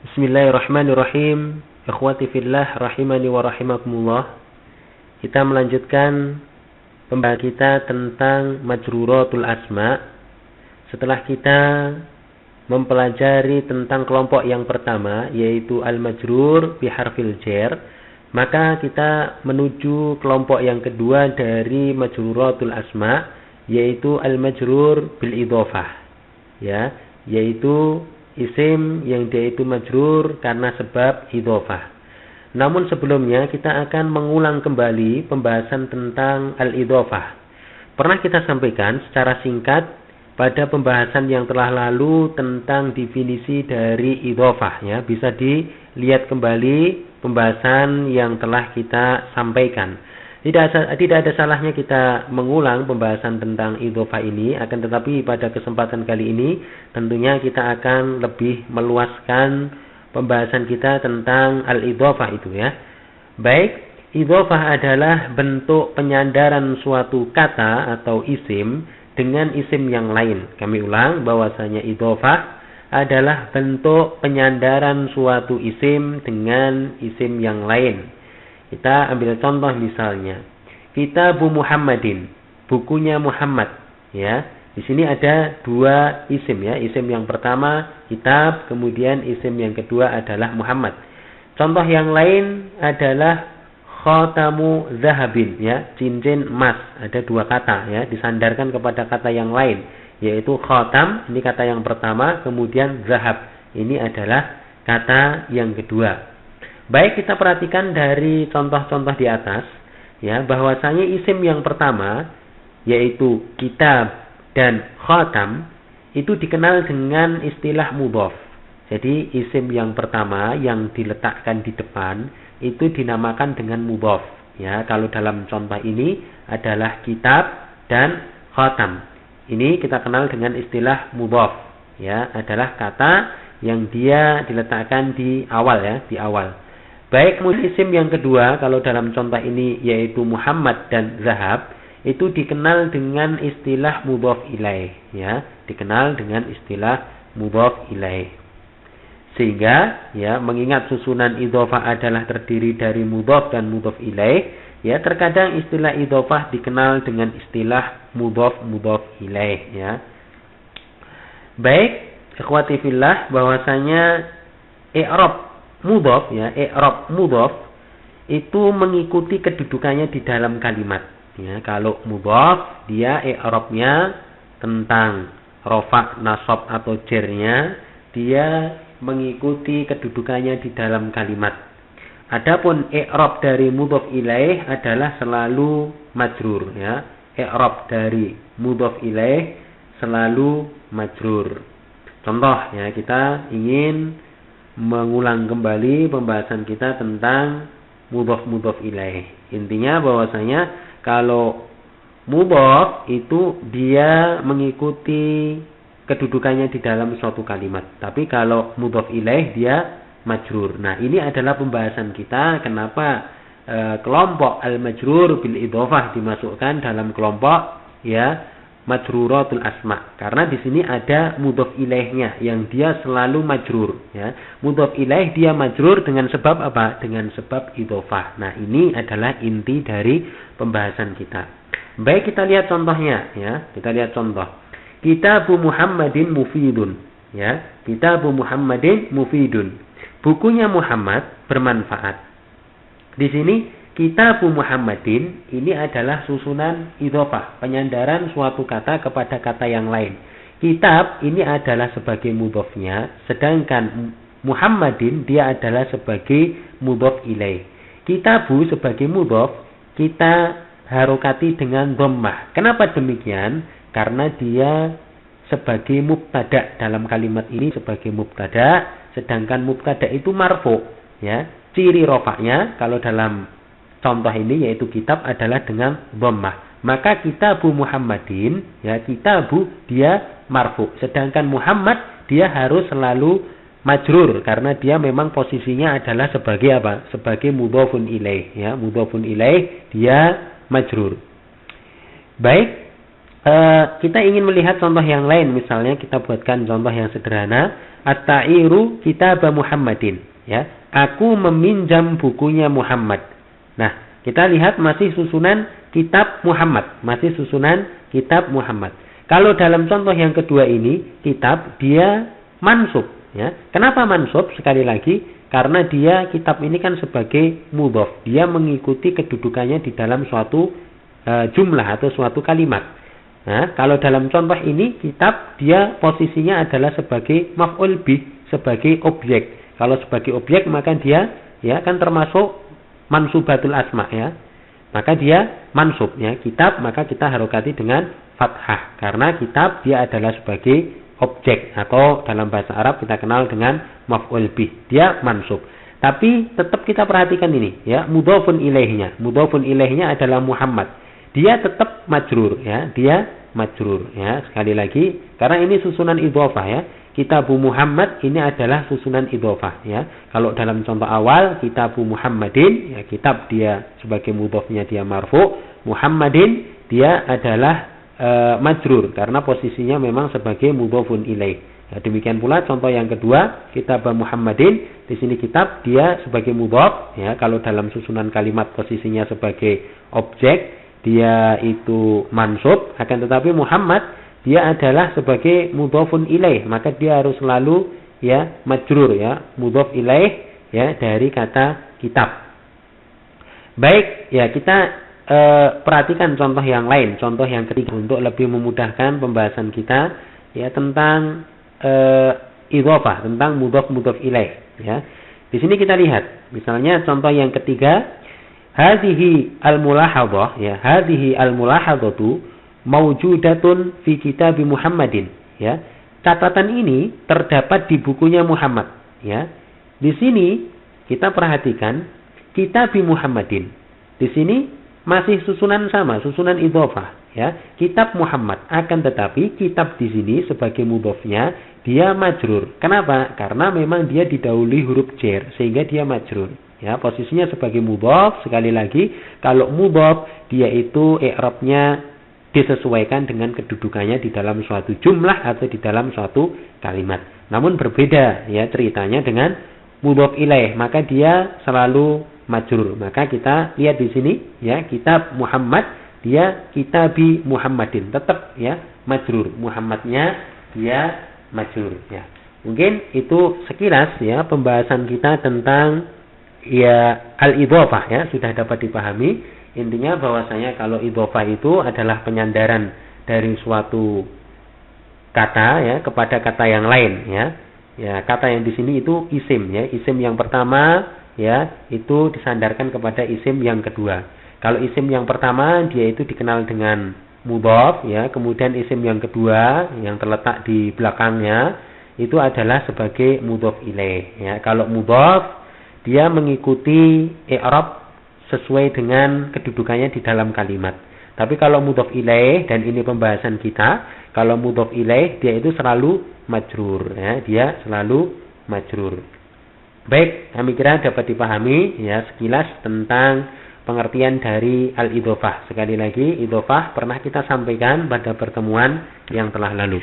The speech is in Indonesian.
Bismillahirrahmanirrahim. Ikhwati fillah rahimani wa rahimakumullah. Kita melanjutkan pembahasan kita tentang majruratul asma. Setelah kita mempelajari tentang kelompok yang pertama, yaitu al-majrur biharfil jar, maka kita menuju kelompok yang kedua dari majruratul asma, yaitu al-majrur bil idhofah, ya, yaitu isim yang dia itu majrur karena sebab idhofah. Namun sebelumnya kita akan mengulang kembali pembahasan tentang al-idhofah. Pernah kita sampaikan secara singkat pada pembahasan yang telah lalu tentang definisi dari idhofah, ya. Bisa dilihat kembali pembahasan yang telah kita sampaikan. Tidak ada salahnya kita mengulang pembahasan tentang idhofah ini, akan tetapi pada kesempatan kali ini tentunya kita akan lebih meluaskan pembahasan kita tentang al-idhofah itu, ya. Baik, idhofah adalah bentuk penyandaran suatu kata atau isim dengan isim yang lain. Kami ulang bahwasanya idhofah adalah bentuk penyandaran suatu isim dengan isim yang lain. Kita ambil contoh misalnya, Kitabu Muhammadin, bukunya Muhammad, ya. Di sini ada dua isim, ya. Isim yang pertama kitab, kemudian isim yang kedua adalah Muhammad. Contoh yang lain adalah khatamu zahabin, ya, cincin emas. Ada dua kata, ya, disandarkan kepada kata yang lain, yaitu khatam, ini kata yang pertama, kemudian zahab, ini adalah kata yang kedua. Baik, kita perhatikan dari contoh-contoh di atas, ya, bahwasanya isim yang pertama yaitu kitab dan khatam itu dikenal dengan istilah mudhof. Jadi isim yang pertama yang diletakkan di depan itu dinamakan dengan mudhof, ya. Kalau dalam contoh ini adalah kitab dan khatam. Ini kita kenal dengan istilah mudhof, ya, adalah kata yang dia diletakkan di awal, ya, di awal. Baik, isim yang kedua kalau dalam contoh ini yaitu Muhammad dan Zahab itu dikenal dengan istilah mudhof ilaih, ya, dikenal dengan istilah mudhof ilaih. Sehingga, ya, mengingat susunan idhofah adalah terdiri dari mudhof dan mudhof ilaih, ya, terkadang istilah idhofah dikenal dengan istilah mudhof ilaih, ya. Baik, ikhwati fillah, bahwasanya i'rab mudhof, ya, i'rab mudhof itu mengikuti kedudukannya di dalam kalimat, ya. Kalau mudhof dia i'rabnya tentang rafa, nasab atau jarnya, dia mengikuti kedudukannya di dalam kalimat. Adapun i'rab dari mudhof ilaih adalah selalu majrur, ya. I'rab dari mudhof ilaih selalu majrur. Contoh, ya, kita ingin mengulang kembali pembahasan kita tentang mudhof ilaih. Intinya bahwasanya kalau mudhof itu dia mengikuti kedudukannya di dalam suatu kalimat. Tapi kalau mudhof ilaih dia majrur. Nah, ini adalah pembahasan kita kenapa kelompok al-majrur bil idhofah dimasukkan dalam kelompok, ya, majruratul asma, karena di sini ada mudhof ilaihnya yang dia selalu majrur, ya. Mudhof ilaih dia majrur dengan sebab apa? Dengan sebab idhofah. Nah, ini adalah inti dari pembahasan kita. Baik, kita lihat contohnya, ya. Kita lihat contoh. Kitabu Muhammadin mufidun, ya. Kitabu Muhammadin mufidun. Bukunya Muhammad bermanfaat. Di sini Kitabu Muhammadin ini adalah susunan idhofah, penyandaran suatu kata kepada kata yang lain. Kitab ini adalah sebagai mudhofnya, sedangkan Muhammadin dia adalah sebagai mudhof ilaih. Kitabu sebagai mudhof kita harokati dengan dhammah. Kenapa demikian? Karena dia sebagai mubtada, dalam kalimat ini sebagai mubtada, sedangkan mubtada itu marfu, ya. Ciri rofaknya kalau dalam contoh ini yaitu kitab adalah dengan dhammah. Maka kitabu Muhammadin, ya, kitabu dia marfu, sedangkan Muhammad dia harus selalu majrur karena dia memang posisinya adalah sebagai apa? Sebagai mudhofun ilaih, ya, mudhofun ilaih dia majrur. Baik, kita ingin melihat contoh yang lain, misalnya kita buatkan contoh yang sederhana, at-ta'iru kitab Muhammadin, ya. Aku meminjam bukunya Muhammad. Nah, kita lihat masih susunan kitab Muhammad, masih susunan kitab Muhammad. Kalau dalam contoh yang kedua ini, kitab dia mansub, ya. Kenapa mansub? Sekali lagi, karena dia kitab ini kan sebagai mudhof, dia mengikuti kedudukannya di dalam suatu jumlah atau suatu kalimat. Nah, kalau dalam contoh ini kitab dia posisinya adalah sebagai maf'ul bih, sebagai objek. Kalau sebagai objek maka dia ya kan termasuk mansubatul asma, ya. Maka dia mansub, ya. Kitab maka kita harokati dengan fathah karena kitab dia adalah sebagai objek atau dalam bahasa Arab kita kenal dengan maf'ul bih. Dia mansub. Tapi tetap kita perhatikan ini, ya, mudhofun ilaihnya. Mudhofun ilaihnya adalah Muhammad. Dia tetap majrur, ya. Dia majrur, ya. Sekali lagi, karena ini susunan idhofah, ya. Kitabu Muhammad ini adalah susunan idhofah, ya. Kalau dalam contoh awal Kitabu Muhammadin, ya, kitab dia sebagai mudhofnya dia marfu, Muhammadin dia adalah majrur karena posisinya memang sebagai mudhofun ilaih. Ya, demikian pula contoh yang kedua, Kitab Muhammadin, di sini kitab dia sebagai mudhof, ya. Kalau dalam susunan kalimat posisinya sebagai objek, dia itu mansub, akan tetapi Muhammad dia adalah sebagai mudhofun ilaih, maka dia harus selalu ya majrur, ya, mudhof ilaih, ya, dari kata kitab. Baik, ya, kita perhatikan contoh yang lain, contoh yang ketiga untuk lebih memudahkan pembahasan kita, ya, tentang idhofah, tentang mudhof ilaih, ya. Di sini kita lihat, misalnya contoh yang ketiga, hadhihi al-mulahadhah, ya, hadhihi al-mulahadhatu maujudatun fi kitab Muhammadin, ya. Catatan ini terdapat di bukunya Muhammad, ya. Di sini kita perhatikan kitab Muhammadin. Di sini masih susunan sama, susunan idhofah, ya. Kitab Muhammad, akan tetapi kitab di sini sebagai mudhofnya dia majrur. Kenapa? Karena memang dia didahului huruf jar sehingga dia majrur. Ya, posisinya sebagai mudhof. Sekali lagi, kalau mudhof dia itu i'rabnya disesuaikan dengan kedudukannya di dalam suatu jumlah atau di dalam suatu kalimat. Namun berbeda, ya, ceritanya dengan mudhof ilaih, maka dia selalu majrur. Maka kita lihat di sini, ya, kitab Muhammad dia kitabi Muhammadin, tetap, ya, majrur. Muhammadnya dia majrur, ya. Mungkin itu sekilas, ya, pembahasan kita tentang, ya, al-idhofah, ya, sudah dapat dipahami. Intinya bahwasanya kalau idhofah itu adalah penyandaran dari suatu kata, ya, kepada kata yang lain, ya. Ya, kata yang di sini itu isim, ya. Isim yang pertama, ya, itu disandarkan kepada isim yang kedua. Kalau isim yang pertama dia itu dikenal dengan mudhof, ya. Kemudian isim yang kedua yang terletak di belakangnya itu adalah sebagai mudhof ilaih, ya. Kalau mudhof dia mengikuti i'rab sesuai dengan kedudukannya di dalam kalimat. Tapi kalau mudhof ilaih, dan ini pembahasan kita, kalau mudhof ilaih dia itu selalu majrur, ya, dia selalu majrur. Baik, kami kira dapat dipahami, ya, sekilas tentang pengertian dari al-idhofah. Sekali lagi, idhofah pernah kita sampaikan pada pertemuan yang telah lalu.